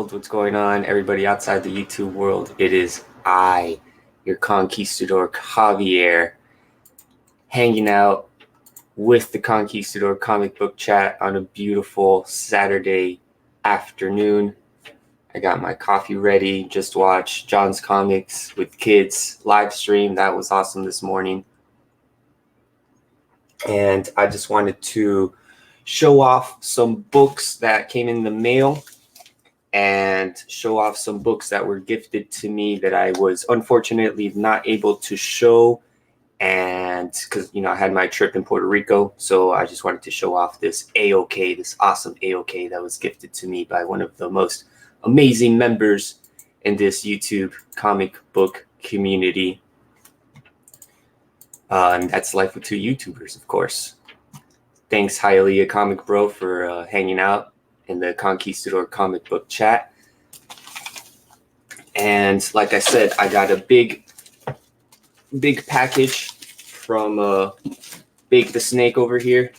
world, what's going on? Everybody outside the YouTube world, it is I, your conquistador Javier, hanging out with the Conquistador comic book chat on a beautiful Saturday afternoon. I got my coffee ready, just watched John's Comics with Kids live stream. That was awesome this morning. And I just wanted to show off some books that came in the mail and show off some books that were gifted to me that I was unfortunately not able to show. And because, I had my trip in Puerto Rico, so I just wanted to show off this AOK, this awesome AOK that was gifted to me by one of the most amazing members in this YouTube comic book community. And that's LifeWith2YouTubers, of course. Thanks, Hialeah Comic Bro, for hanging out in the Conquistador comic book chat. And like I said, I got a big package from Bake the Snake over here.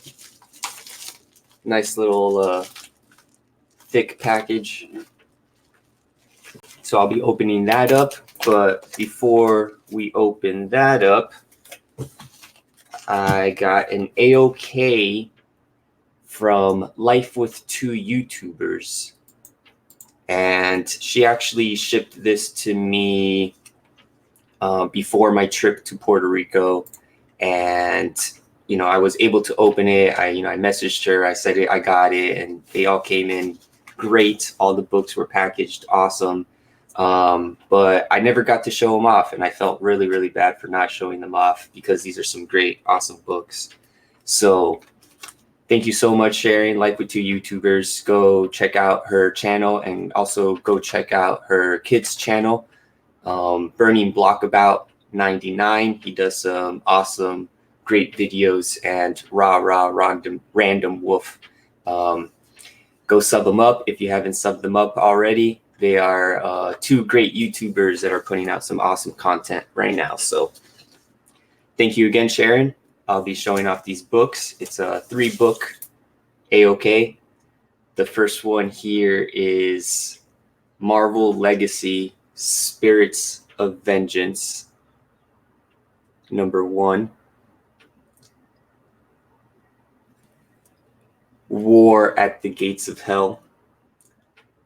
Nice little thick package. So I'll be opening that up. But before we open that up, I got an AOK from LifeWith2YouTubers. And she actually shipped this to me before my trip to Puerto Rico. And, I was able to open it. I messaged her. I said I got it. And they all came in great. All the books were packaged awesome. But I never got to show them off, and I felt really, really bad for not showing them off because these are some great, awesome books. So thank you so much, Sharon, LifeWith2YouTubers. Go check out her channel and also go check out her kids' channel, Burning Blockabout 99. He does some awesome, great videos and random wolf. Go sub them up if you haven't subbed them up already. They are two great YouTubers that are putting out some awesome content right now. So thank you again, Sharon. I'll be showing off these books. It's a 3-book AOK. The first one here is Marvel Legacy Spirits of Vengeance, #1. War at the Gates of Hell.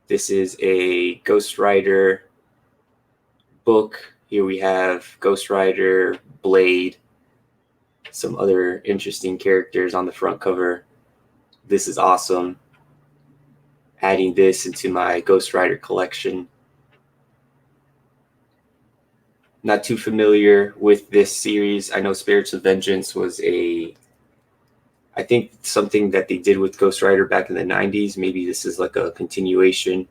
This is a Ghost Rider book. Here we have Ghost Rider, Blade, some other interesting characters on the front cover. This is awesome. Adding this into my Ghost Rider collection. Not too familiar with this series. I know Spirits of Vengeance was I think something that they did with Ghost Rider back in the 90s. Maybe this is like a continuation.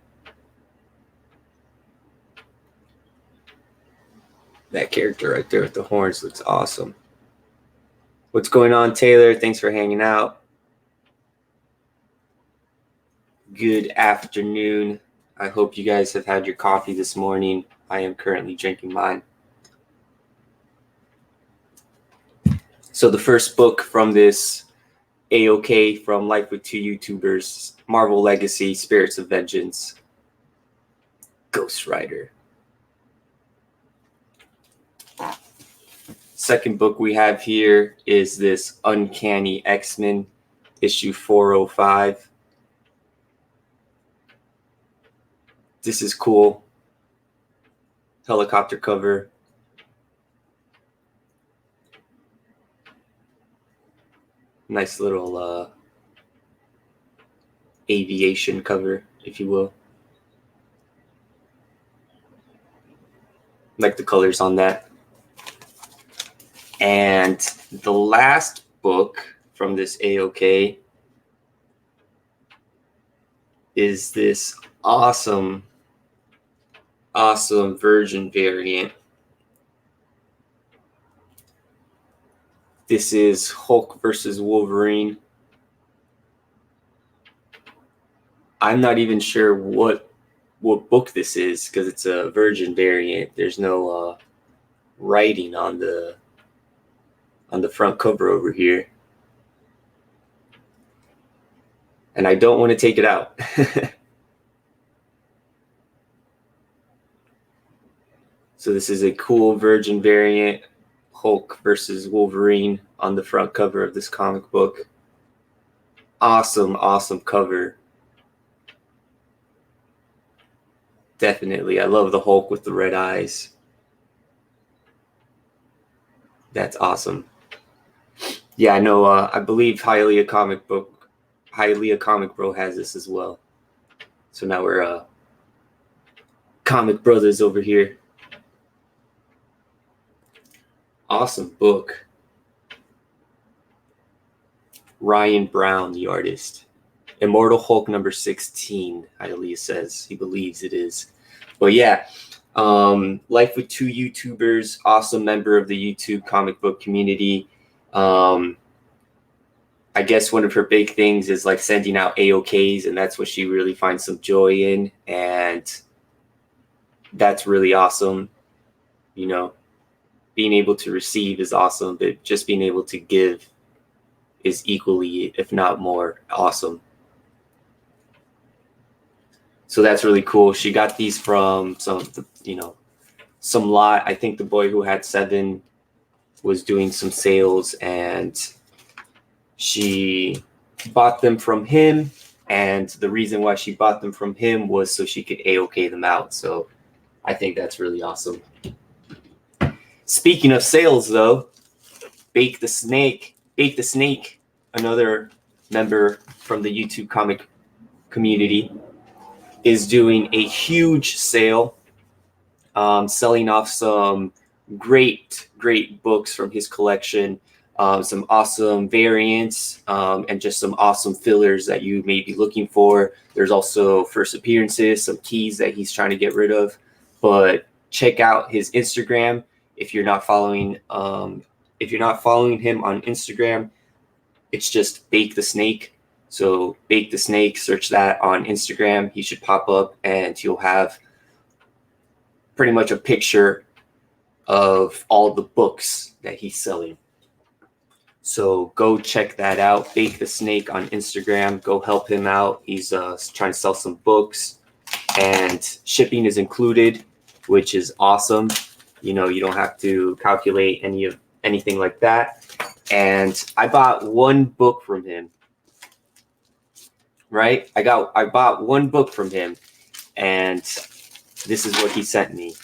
That character right there with the horns looks awesome. What's going on, Taylor? Thanks for hanging out. Good afternoon. I hope you guys have had your coffee this morning. I am currently drinking mine. So the first book from this AOK from LifeWith2YouTubers, Marvel Legacy, Spirits of Vengeance, Ghost Rider. Second book we have here is this Uncanny X-Men, issue 405. This is cool. Helicopter cover. Nice little aviation cover, if you will. Like the colors on that. And the last book from this AOK is this awesome Virgin variant. This is Hulk versus Wolverine. I'm not even sure what book this is because it's a Virgin variant. There's no writing on the front cover over here. And I don't want to take it out. So this is a cool Virgin variant, Hulk versus Wolverine on the front cover of this comic book. Awesome, awesome cover. Definitely. I love the Hulk with the red eyes. That's awesome. Yeah, I know. I believe Hialeah Comic Bro has this as well. So now we're comic brothers over here. Awesome book. Ryan Brown, the artist. Immortal Hulk number 16, Hialeah says. He believes it is. But yeah, Life with Two YouTubers, awesome member of the YouTube comic book community. I guess one of her big things is like sending out AOKs, and that's what she really finds some joy in. And that's really awesome. You know, being able to receive is awesome, but just being able to give is equally, if not more, awesome. So that's really cool. She got these from some lot. I think the boy who had 7 was doing some sales, and she bought them from him. And the reason why she bought them from him was so she could AOK them out. So I think that's really awesome. Speaking of sales, though, BakeTheSnake, another member from the YouTube comic community, is doing a huge sale, selling off some great books from his collection, some awesome variants, and just some awesome fillers that you may be looking for. There's also first appearances, some keys that he's trying to get rid of. But check out his Instagram if you're not following him on Instagram. It's just BakeTheSnake. So BakeTheSnake, search that on Instagram. He should pop up, and you'll have pretty much a picture of all the books that he's selling. So go check that out. BakeTheSnake on Instagram. Go help him out. He's trying to sell some books, and shipping is included, which is awesome. You know, you don't have to calculate anything like that. And I bought one book from him. Right? I bought one book from him, and this is what he sent me.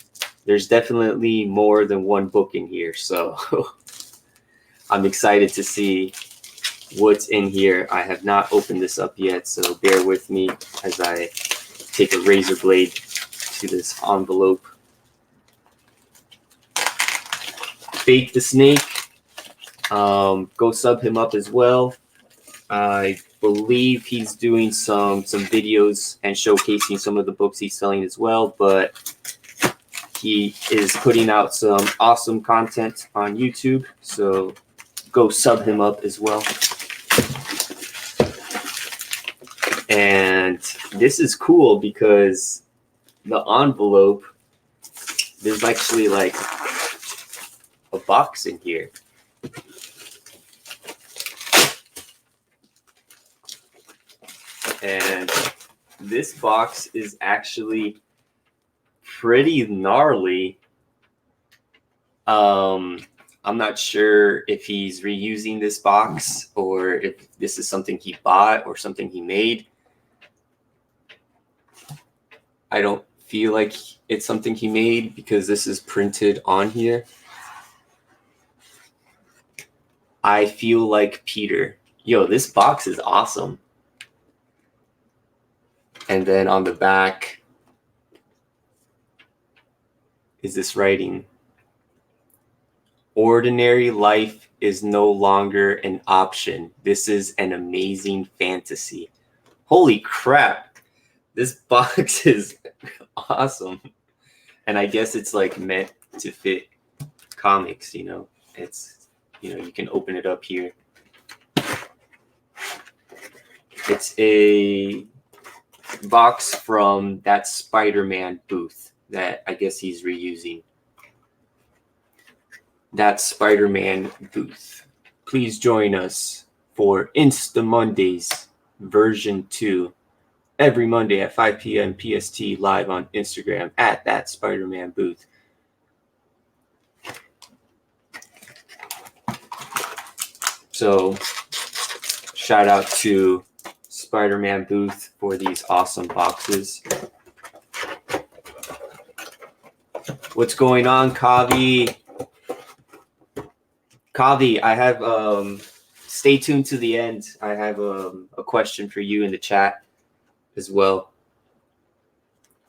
There's definitely more than one book in here, so I'm excited to see what's in here. I have not opened this up yet, so bear with me as I take a razor blade to this envelope. BakeTheSnake, go sub him up as well. I believe he's doing some videos and showcasing some of the books he's selling as well, but he is putting out some awesome content on YouTube, so go sub him up as well. And this is cool because the envelope, there's actually like a box in here. And this box is actually pretty gnarly. I'm not sure if he's reusing this box or if this is something he bought or something he made. I don't feel like it's something he made because this is printed on here. I feel like Peter. Yo, this box is awesome. And then on the back is this writing. Ordinary life is no longer an option. This is an amazing fantasy. Holy crap. This box is awesome. And I guess it's like meant to fit comics, you know. It's, you know, you can open it up here. It's a box from that Spider-Man booth that I guess he's reusing. That Spider-Man booth. Please join us for Insta Mondays version 2 every Monday at 5 p.m. PST live on Instagram at that Spider-Man booth. So shout out to Spider-Man Booth for these awesome boxes. What's going on, Kavi? Kavi, I have stay tuned to the end. I have a question for you in the chat as well.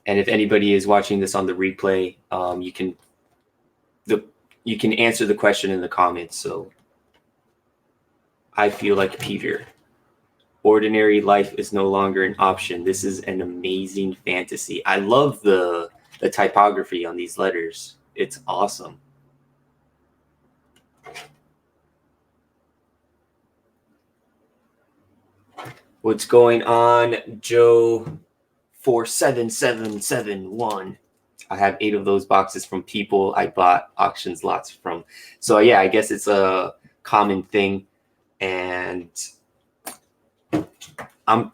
And if anybody is watching this on the replay, you can answer the question in the comments. So I feel like Peter. Ordinary life is no longer an option. This is an amazing fantasy. I love the typography on these letters. It's awesome. What's going on, Joe 47771? I have 8 of those boxes from people I bought auctions lots from. So yeah, I guess it's a common thing, and I'm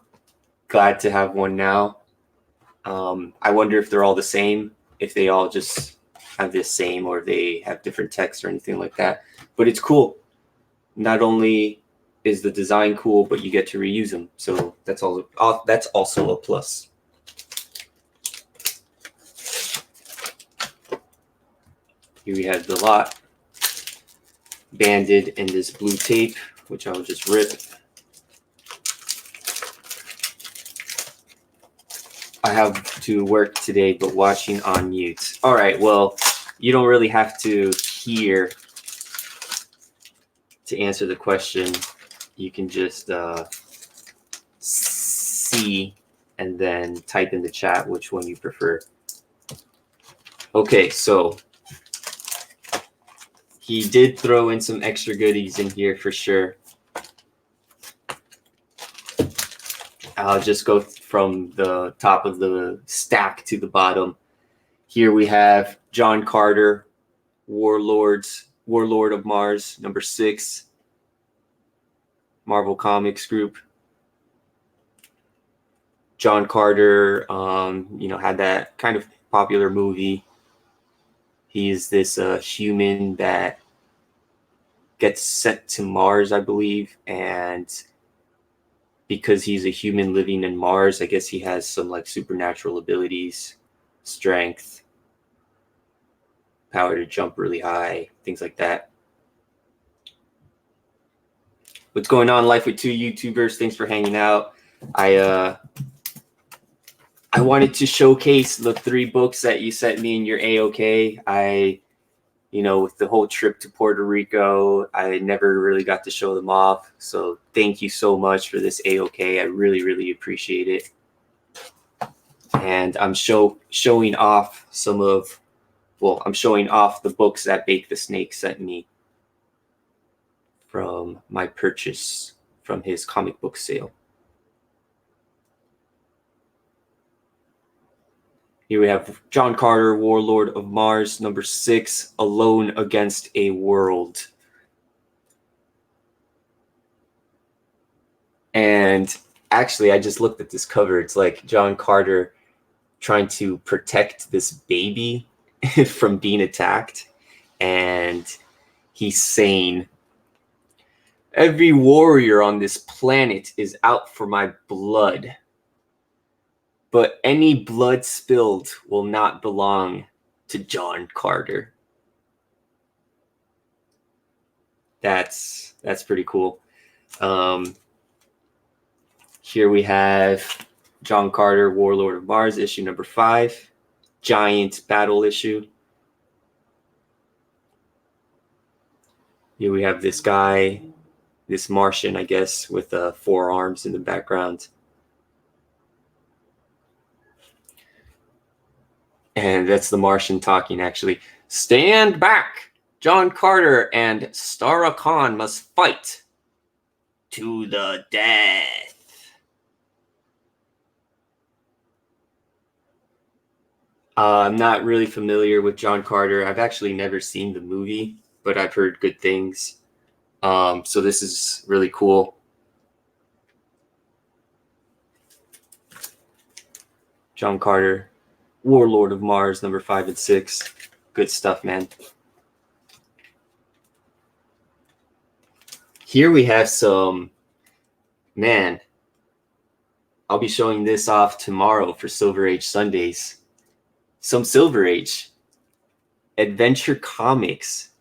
glad to have one now. I wonder if they're all the same, if they all just have the same, or if they have different text or anything like that. But it's cool. Not only is the design cool, but you get to reuse them. So that's also a plus. Here we have the lot banded in this blue tape, which I'll just rip. I have to work today, but watching on mute. All right, well, you don't really have to hear to answer the question. You can just see and then type in the chat which one you prefer. Okay, so he did throw in some extra goodies in here for sure. I'll just go from the top of the stack to the bottom. Here we have John Carter, Warlord of Mars, number 6, Marvel Comics Group. John Carter, had that kind of popular movie. He's this human that gets sent to Mars, I believe, and because he's a human living in Mars, I guess he has some like supernatural abilities, strength, power to jump really high, things like that. What's going on, LifeWith2YouTubers? Thanks for hanging out. I wanted to showcase the 3 books that you sent me in your AOK. With the whole trip to Puerto Rico, I never really got to show them off. So thank you so much for this AOK. I really, really appreciate it. And I'm showing off I'm showing off the books that BakeTheSnakes sent me from my purchase from his comic book sale. Here we have John Carter, Warlord of Mars, number 6, Alone Against a World. And actually, I just looked at this cover. It's like John Carter trying to protect this baby from being attacked. And he's saying, "Every warrior on this planet is out for my blood. But any blood spilled will not belong to John Carter." That's pretty cool. Here we have John Carter, Warlord of Mars, issue number 5, giant battle issue. Here we have this guy, this Martian, I guess, with 4 arms in the background. And that's the Martian talking, actually. "Stand back! John Carter and Stara Khan must fight to the death." I'm not really familiar with John Carter. I've actually never seen the movie, but I've heard good things. So this is really cool. John Carter, Warlord of Mars, number 5 and 6. Good stuff, man. Here we have some, man, I'll be showing this off tomorrow for Silver Age Sundays. Some Silver Age adventure comics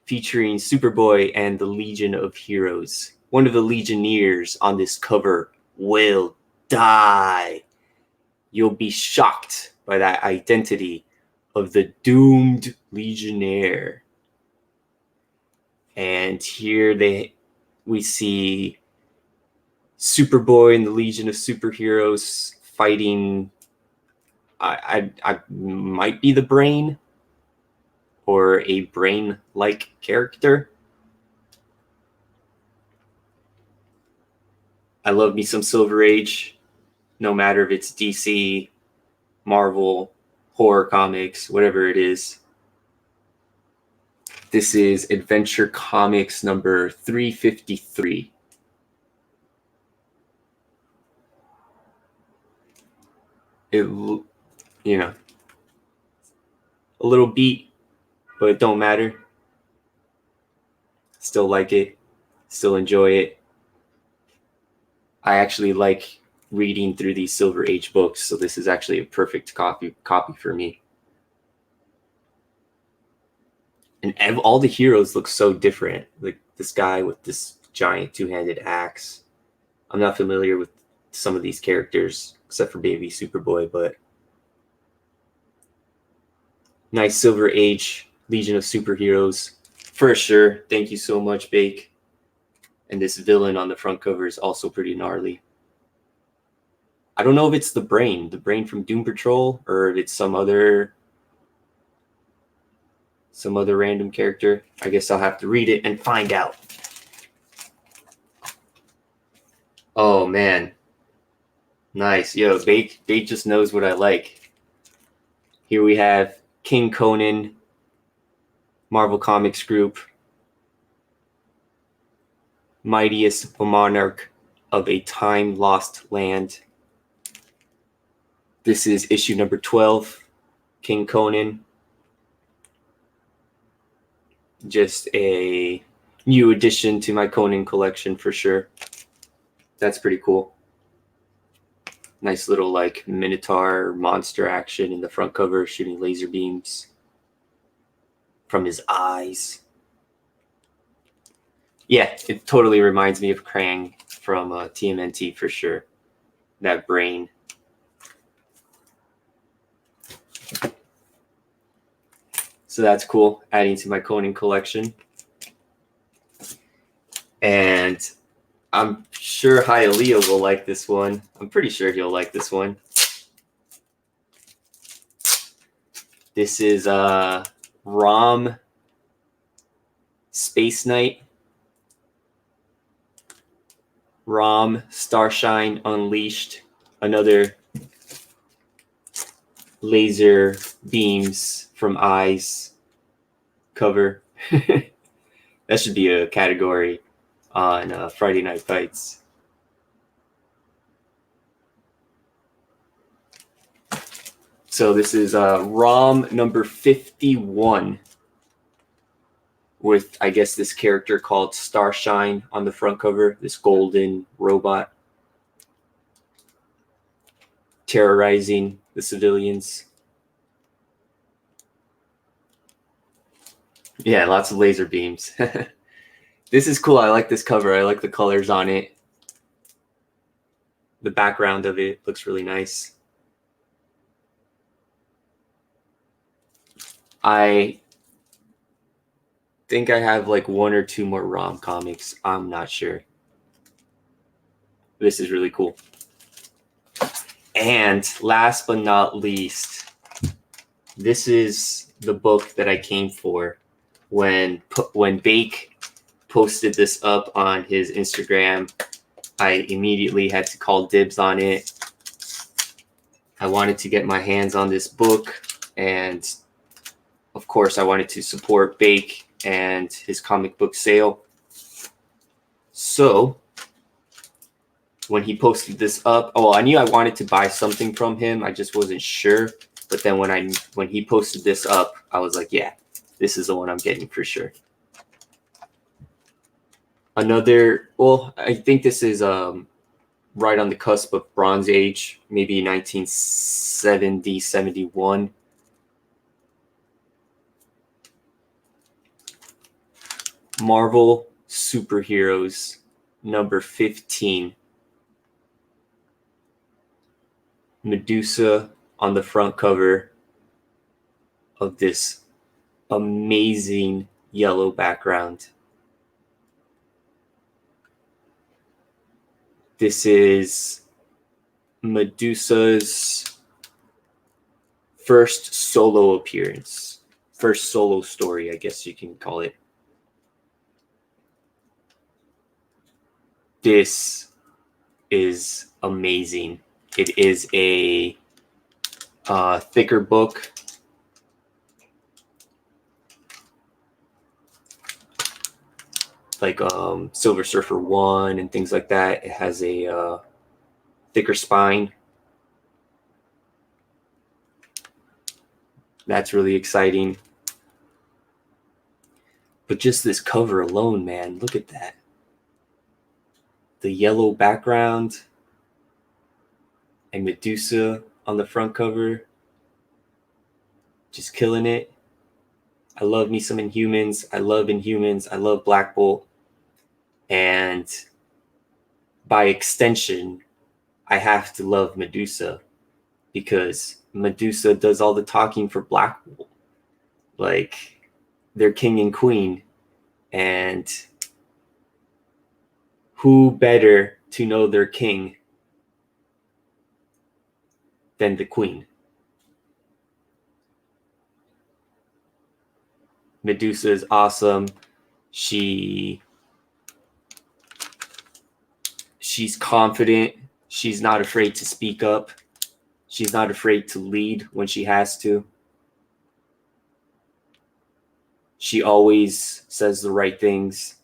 featuring Superboy and the Legion of Heroes. One of the Legionnaires on this cover will die. You'll be shocked by that identity of the doomed Legionnaire. And here we see Superboy and the Legion of Superheroes fighting. I might be the Brain, or a Brain-like character. I love me some Silver Age, no matter if it's DC, Marvel, horror comics, whatever it is. This is Adventure Comics number 353. It, you know, a little beat, but it don't matter. Still like it, still enjoy it. I actually like reading through these Silver Age books, so this is actually a perfect copy for me. And all the heroes look so different. Like this guy with this giant two-handed axe. I'm not familiar with some of these characters, except for Baby Superboy, but nice Silver Age Legion of Superheroes for sure. Thank you so much, Bake. And this villain on the front cover is also pretty gnarly. I don't know if it's the Brain from Doom Patrol, or if it's some other random character. I guess I'll have to read it and find out. Oh man, nice. Yo, Bake just knows what I like. Here we have King Conan, Marvel Comics Group, mightiest monarch of a time-lost land. This is issue number 12, King Conan. Just a new addition to my Conan collection for sure. That's pretty cool. Nice little like Minotaur monster action in the front cover, shooting laser beams from his eyes. Yeah, it totally reminds me of Krang from TMNT for sure. That brain. So that's cool, adding to my Conan collection. And I'm sure Hialeah will like this one. I'm pretty sure he'll like this one. This is Rom Space Knight. Rom Starshine Unleashed. Another laser beams from eyes cover. That should be a category on Friday Night Fights. So this is ROM number 51 with, I guess, this character called Starshine on the front cover, this golden robot terrorizing the civilians. Yeah, lots of laser beams. This is cool. I like this cover. I like the colors on it. The background of it looks really nice. I think I have like one or two more ROM comics. I'm not sure. This is really cool. And last but not least, this is the book that I came for when Bake posted this up on his Instagram. I immediately had to call dibs on it. I wanted to get my hands on this book, and of course I wanted to support Bake and his comic book sale. So when he posted this up, I knew I wanted to buy something from him. I just wasn't sure. But then when he posted this up, I was like, yeah, this is the one I'm getting for sure. Another, well, I think this is right on the cusp of Bronze Age, maybe 1970, 71. Marvel Superheroes number 15. Medusa on the front cover of this amazing yellow background. This is Medusa's first solo appearance, first solo story, I guess you can call it. This is amazing. It is a thicker book. Like Silver Surfer 1 and things like that. It has a thicker spine. That's really exciting. But just this cover alone, man, look at that. The yellow background and Medusa on the front cover. Just killing it. I love me some Inhumans. I love Inhumans. I love Black Bolt. And by extension, I have to love Medusa because Medusa does all the talking for Black Bolt. Like, they're king and queen. And who better to know their king than the queen? Medusa is awesome. She's confident. She's not afraid to speak up. She's not afraid to lead when she has to. She always says the right things,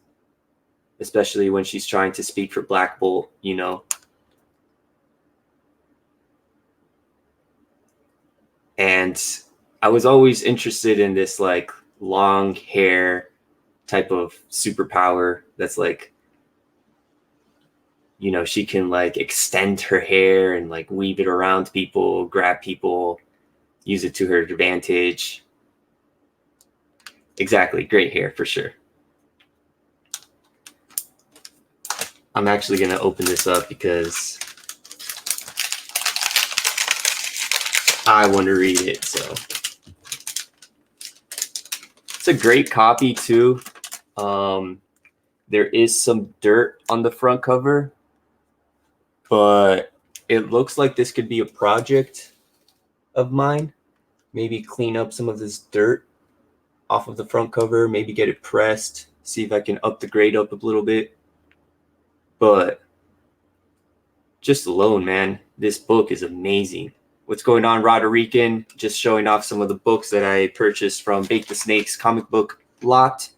especially when she's trying to speak for Black Bolt, you know. And I was always interested in this like long hair type of superpower that's like, you know, she can like extend her hair and like weave it around people, grab people, use it to her advantage. Exactly. Great hair for sure. I'm actually going to open this up because I want to read it. So it's a great copy too. There is some dirt on the front cover, but it looks like this could be a project of mine. Maybe clean up some of this dirt off of the front cover, maybe get it pressed, see if I can up the grade up a little bit. But just alone, man, this book is amazing. What's going on, Roderican? Just showing off some of the books that I purchased from BakeTheSnake's comic book lot,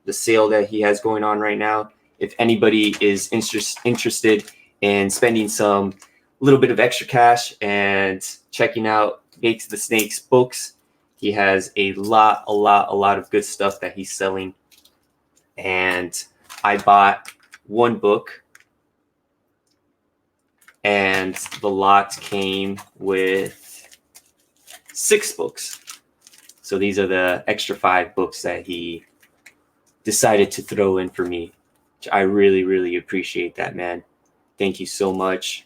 the sale that he has going on right now. If anybody is interested in spending some little bit of extra cash and checking out BakeTheSnake's books, he has a lot of good stuff that he's selling. And I bought one book, and the lot came with 6 books. So these are the extra 5 books that he decided to throw in for me, which I really appreciate that, man. Thank you so much.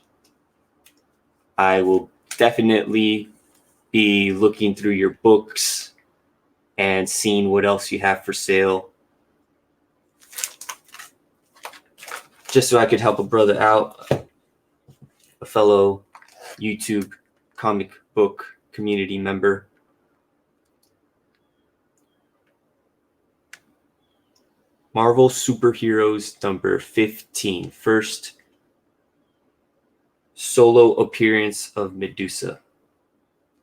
I will definitely be looking through your books and seeing what else you have for sale, just so I could help a brother out, a fellow YouTube comic book community member. Marvel Superheroes number 15, first solo appearance of Medusa.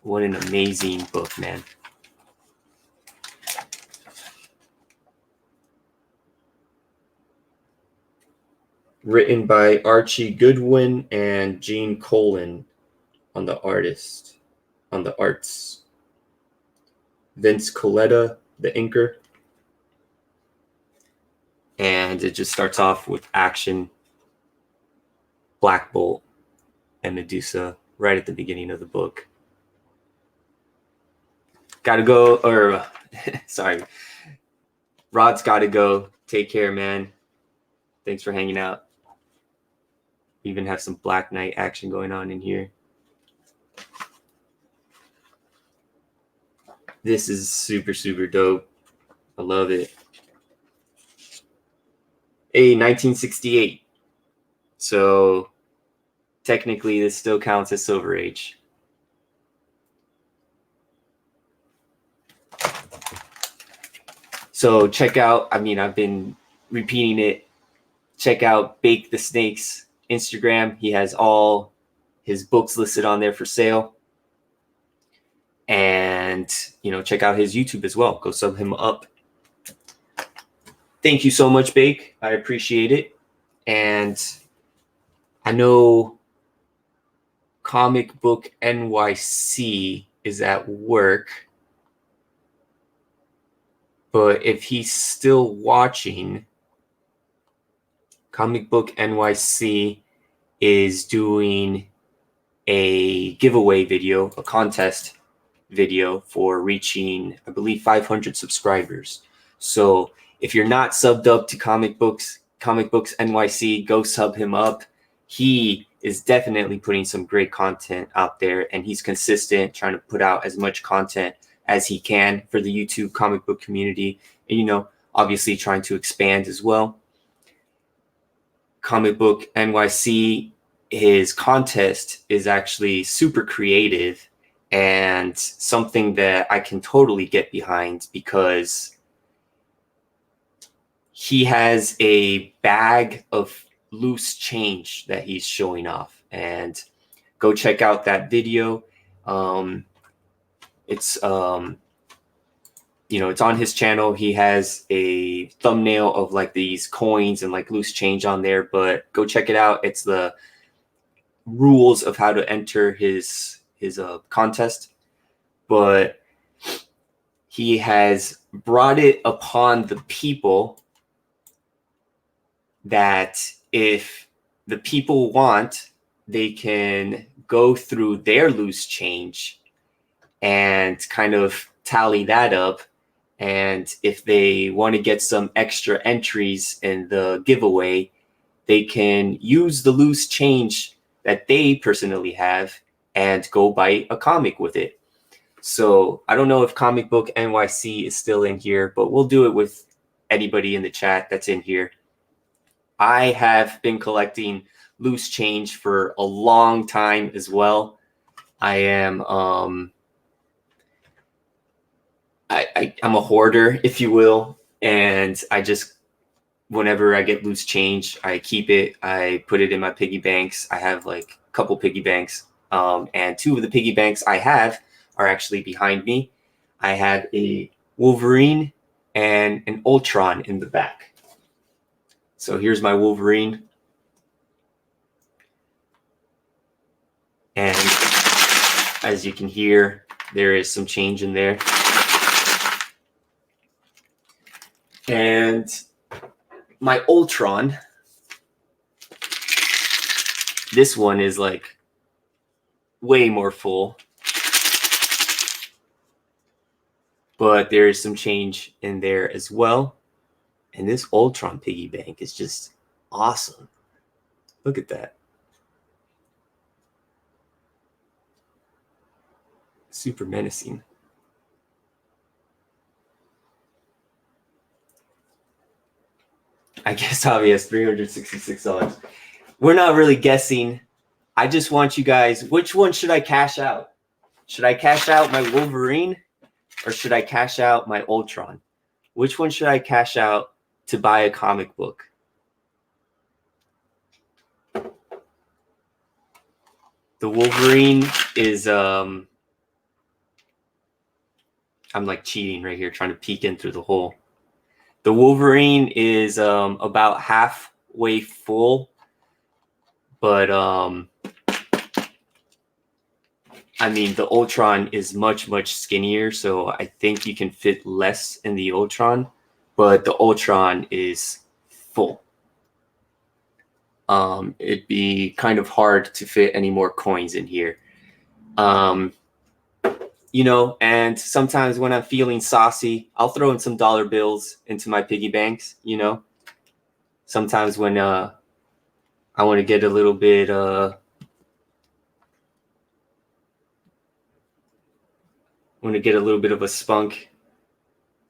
What an amazing book, man. Written by Archie Goodwin and Gene Colan on the arts. Vince Coletta, the inker. And it just starts off with action, Black Bolt, and Medusa right at the beginning of the book. Gotta go, or sorry, Rod's gotta go. Take care, man. Thanks for hanging out. We even have some Black Knight action going on in here. This is super, super dope. I love it. Hey, 1968. So technically this still counts as Silver Age. So check out, I mean, I've been repeating it. Check out BakeTheSnake's Instagram. He has all his books listed on there for sale. And, you know, check out his YouTube as well. Go sub him up. Thank you so much, Bake. I appreciate it. And I know ComicBookNYC is at work. But if he's still watching, ComicBookNYC is doing a giveaway video, a contest video for reaching, I believe, 500 subscribers. So if you're not subbed up to ComicBooks NYC, go sub him up. He is definitely putting some great content out there, and he's consistent, trying to put out as much content as he can for the YouTube comic book community, and, you know, obviously trying to expand as well. Comic Book NYC, his contest is actually super creative and something that I can totally get behind, because he has a bag of loose change that he's showing off. And go check out that video. It's you know, it's on his channel. He has a thumbnail of like these coins and like loose change on there, but go check it out. It's the rules of how to enter his contest. But he has brought it upon the people that if the people want, they can go through their loose change and kind of tally that up. And if they want to get some extra entries in the giveaway, they can use the loose change that they personally have and go buy a comic with it. So I don't know if Comic Book NYC is still in here, but we'll do it with anybody in the chat that's in here. I have been collecting loose change for a long time as well. I am I'm a hoarder, if you will, and I just, whenever I get loose change, I keep it. I put it in my piggy banks. I have like a couple piggy banks, and two of the piggy banks I have are actually behind me. I have a Wolverine and an Ultron in the back. So here's my Wolverine. And as you can hear, there is some change in there. And my Ultron, this one is like way more full, but there is some change in there as well. And this Ultron piggy bank is just awesome. Look at that. Super menacing. I guess Javi has $366. We're not really guessing. I just want you guys, which one should I cash out? Should I cash out my Wolverine or should I cash out my Ultron? Which one should I cash out to buy a comic book? The Wolverine is, I'm like cheating right here, trying to peek in through the hole. The Wolverine is about halfway full, but I mean, the Ultron is much, much skinnier, so I think you can fit less in the Ultron, but the Ultron is full. It'd be kind of hard to fit any more coins in here. You know, and sometimes when I'm feeling saucy, I'll throw in some dollar bills into my piggy banks, you know. Sometimes when I want to get a little bit of a spunk,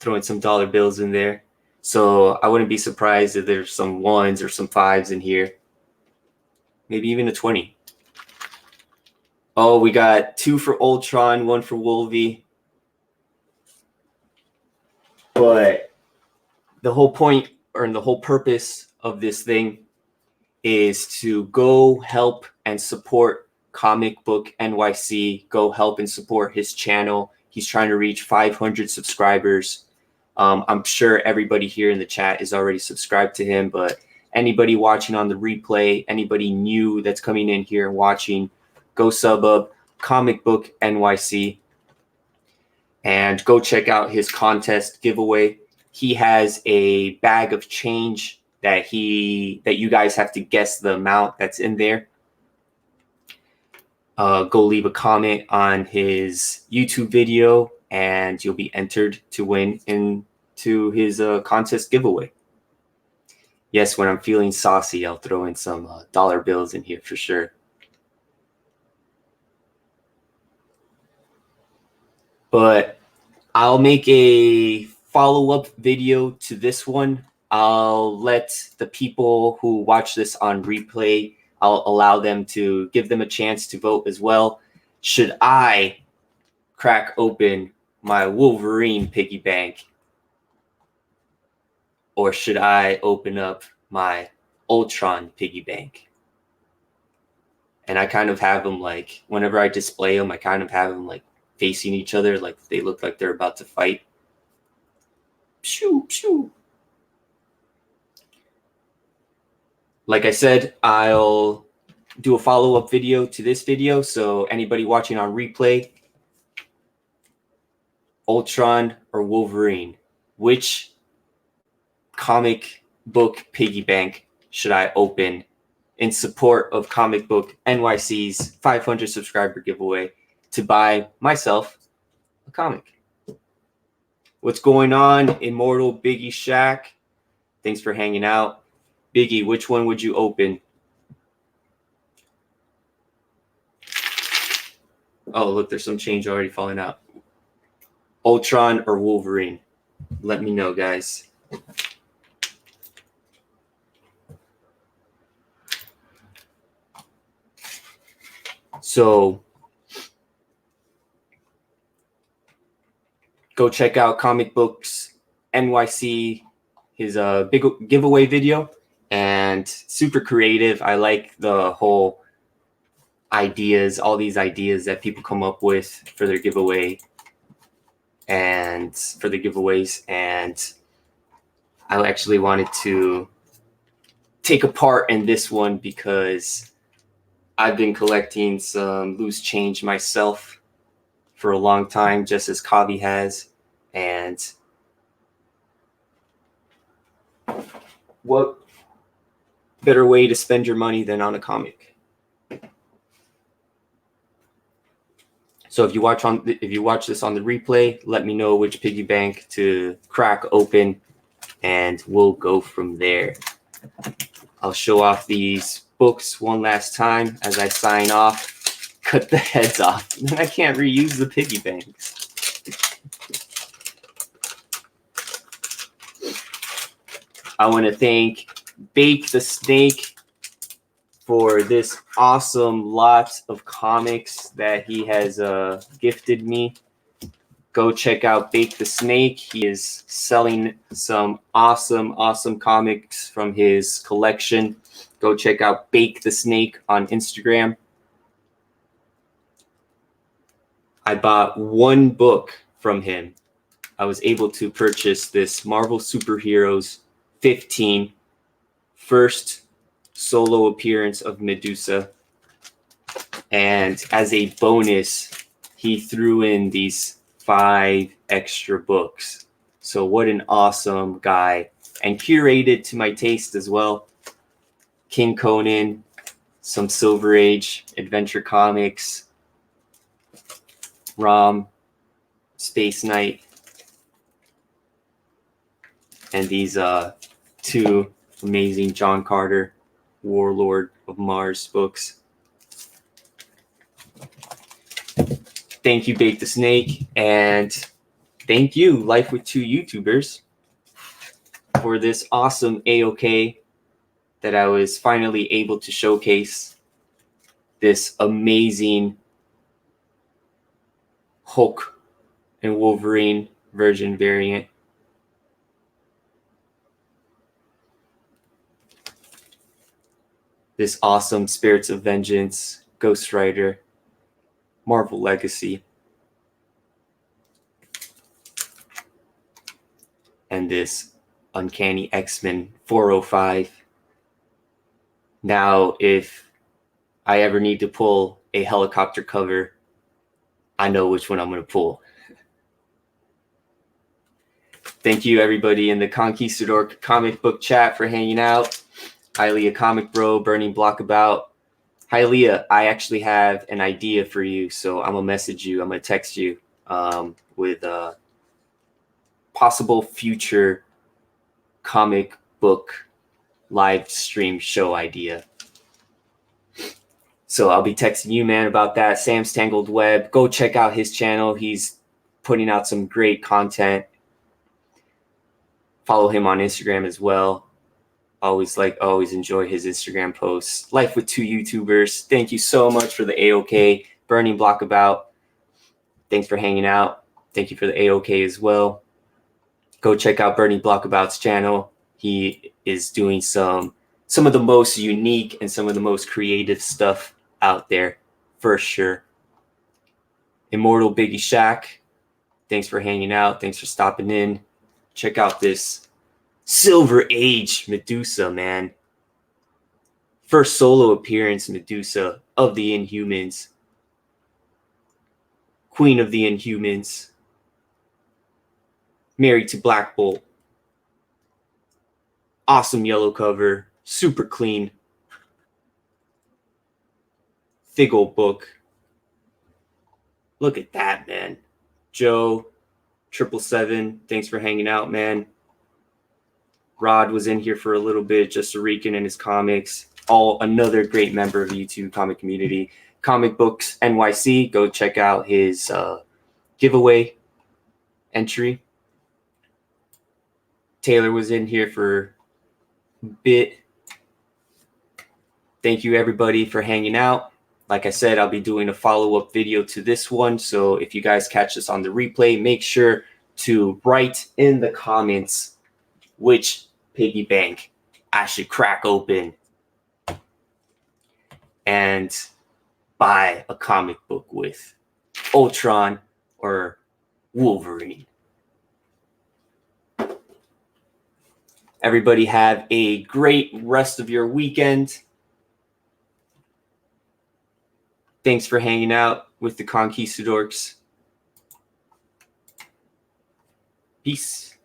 throw in some dollar bills in there. So I wouldn't be surprised if there's some ones or some fives in here. Maybe even a 20. Oh, we got 2 for Ultron, 1 for Wolvie. But the whole point or the whole purpose of this thing is to go help and support ComicBookNYC. Go help and support his channel. He's trying to reach 500 subscribers. I'm sure everybody here in the chat is already subscribed to him, but anybody watching on the replay, anybody new that's coming in here and watching, go sub up ComicBookNYC and go check out his contest giveaway. He has a bag of change that you guys have to guess the amount that's in there. Go leave a comment on his YouTube video and you'll be entered to win into his contest giveaway. Yes, when I'm feeling saucy, I'll throw in some dollar bills in here for sure. But I'll make a follow-up video to this one. I'll let the people who watch this on replay, I'll allow them to give them a chance to vote as well. Should I crack open my Wolverine piggy bank, or should I open up my Ultron piggy bank? And I kind of have them like, whenever I display them, I kind of have them like facing each other, like they look like they're about to fight. Pew, pew. Like I said, I'll do a follow-up video to this video. So anybody watching on replay, Ultron or Wolverine, which comic book piggy bank should I open in support of ComicBookNYC's 500 subscriber giveaway to buy myself a comic? What's going on, Immortal Biggie Shack? Thanks for hanging out. Biggie, which one would you open? Oh, look, there's some change already falling out. Ultron or Wolverine? Let me know, guys. So go check out Comic Books NYC, his big giveaway video, and super creative. I like the whole ideas, all these ideas that people come up with for their giveaway and for the giveaways. And I actually wanted to take a part in this one because I've been collecting some loose change myself for a long time, just as Kavi has. And what better way to spend your money than on a comic? So if you watch this on the replay, let me know which piggy bank to crack open, and we'll go from there. I'll show off these books one last time as I sign off. Cut the heads off. Then I can't reuse the piggy banks. I want to thank Bake the Snake for this awesome lot of comics that he has gifted me. Go check out Bake the Snake. He is selling some awesome comics from his collection. Go check out Bake the Snake on Instagram. I bought one book from him. I was able to purchase this Marvel Superheroes 15 first solo appearance of Medusa. And as a bonus, he threw in these 5 extra books. So what an awesome guy. and curated to my taste as well. King Conan, some Silver Age adventure comics, Rom, Space Knight, and these two amazing John Carter, Warlord of Mars books. Thank you, Bake the Snake, and thank you, Life with 2YouTubers, for this awesome AOK that I was finally able to showcase this amazing Hulk and Wolverine version variant. This awesome Spirits of Vengeance, Ghost Rider, Marvel Legacy, and this Uncanny X-Men 405. Now, if I ever need to pull a helicopter cover, I know which one I'm going to pull. Thank you, everybody in the Conquistador comic book chat, for hanging out. Hylia Comic Bro, Burning Block About. Hylia, I actually have an idea for you, so I'm going to message you. I'm going to text you with a possible future comic book live stream show idea. So I'll be texting you, man, about that. Sam's Tangled Web. Go check out his channel. He's putting out some great content. Follow him on Instagram as well. Always enjoy his Instagram posts. Life with 2YouTubers. Thank you so much for the AOK. Burning Block About. Thanks for hanging out. Thank you for the AOK as well. Go check out Burning Block About's channel. He is doing some of the most unique and some of the most creative stuff out there, for sure. Immortal Biggie Shaq, thanks for hanging out. Thanks for stopping in. Check out this Silver Age Medusa, man. First solo appearance Medusa of the Inhumans. Queen of the Inhumans. Married to Black Bolt. Awesome yellow cover. Super clean. Big old book. Look at that, man. Joe, 777, thanks for hanging out, man. Rod was in here for a little bit, just a Rican and his comics. Another great member of the YouTube comic community. ComicBookNYC, go check out his giveaway entry. Taylor was in here for a bit. Thank you, everybody, for hanging out. Like I said, I'll be doing a follow-up video to this one. So if you guys catch this on the replay, make sure to write in the comments which piggy bank I should crack open and buy a comic book with Ultron or Wolverine. Everybody have a great rest of your weekend. Thanks for hanging out with the Conquistadors. Peace.